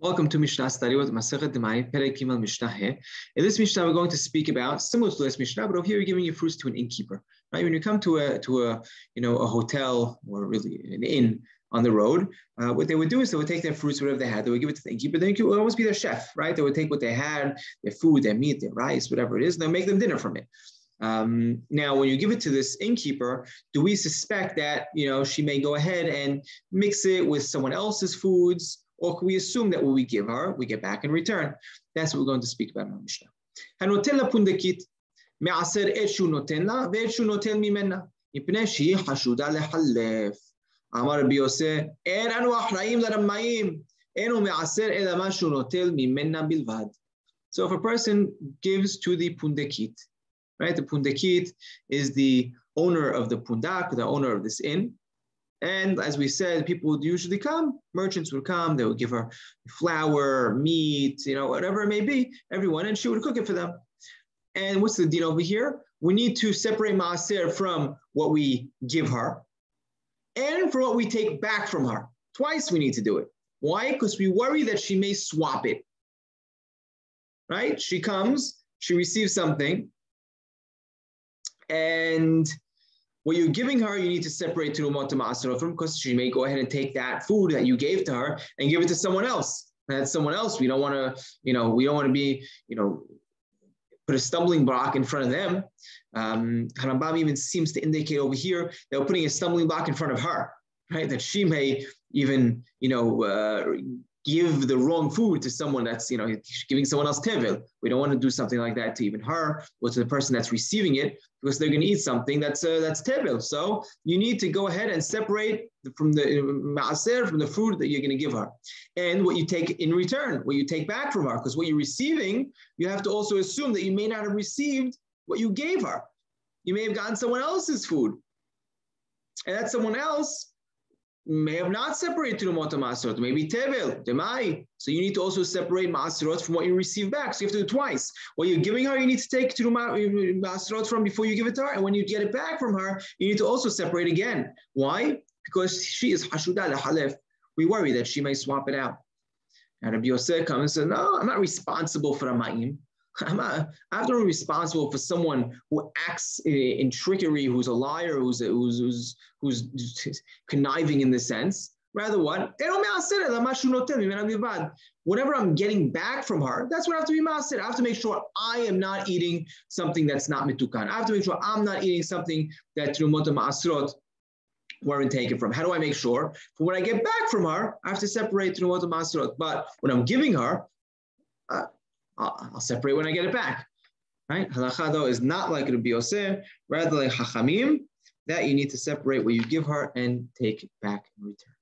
Welcome to Mishna study with Masechet Demai, Perek Gimel Mishnah. In this Mishnah, we're going to speak about similar to this Mishnah, but over here, you're giving your fruits to an innkeeper. Right? When you come to a hotel or really an inn on the road, what they would do is they would take their fruits, whatever they had, they would give it to the innkeeper. The innkeeper would almost be their chef, right? They would take what they had, their food, their meat, their rice, whatever it is, and they'll make them dinner from it. Now, when you give it to this innkeeper, do we suspect that she may go ahead and mix it with someone else's foods? Or can we assume that what we give her, we get back in return? That's what we're going to speak about in our Mishnah. הנותן לפונדקית מעשר עת שהוא נותן לה ועת שהוא נוטל ממנה, מפני שהיא חשודה לחלף. אמר רבי יוסף, אין אנו אחראים לרמאים, אין הוא מעשר אלא מה שהוא נוטל ממנה בלבד. So if a person gives to the pundekit, right? The pundekit is the owner of the pundak, the owner of this inn. And as we said, people would usually come, merchants would come, they would give her flour, meat, whatever it may be, everyone, and she would cook it for them. And what's the deal over here? We need to separate maaser from what we give her and from what we take back from her. Twice we need to do it. Why? Because we worry that she may swap it, right? She comes, she receives something, and what you're giving her, you need to separate Terumot Ma'aserot from, because she may go ahead and take that food that you gave to her and give it to someone else. And that's someone else. We don't want to, we don't want to be, put a stumbling block in front of them. Harambam even seems to indicate over here that we're putting a stumbling block in front of her, right? That she may even, give the wrong food to someone that's, giving someone else tevel. We don't want to do something like that to even her or to the person that's receiving it, because they're going to eat something that's tevel. So you need to go ahead and separate from the maaser, from the food that you're going to give her, and what you take in return, what you take back from her, because what you're receiving, you have to also assume that you may not have received what you gave her. You may have gotten someone else's food, and that someone else may have not separated Terumot Ma'aserot, maybe Tevel, Demai. So you need to also separate Ma'aserot from what you receive back. So you have to do twice. What you're giving her, you need to take Terumot Ma'aserot from before you give it to her. And when you get it back from her, you need to also separate again. Why? Because she is Hashuda Lehalef. We worry that she may swap it out. And Rabbi Yosef comes and says, no, I'm not responsible for Amayim. I'm not responsible for someone who acts in trickery, who's a liar, who's conniving in this sense. Rather, what? Whatever I'm getting back from her, that's what I have to be maaser. I have to make sure I am not eating something that's not mitukan. I have to make sure I'm not eating something that Terumot Ma'aserot weren't taken from. How do I make sure? For when I get back from her, I have to separate Terumot Ma'aserot. But when I'm giving her, I'll separate when I get it back, right? Halacha, though, is not like Rabbi Yosef, rather like Chachamim, that you need to separate what you give her and take it back in return.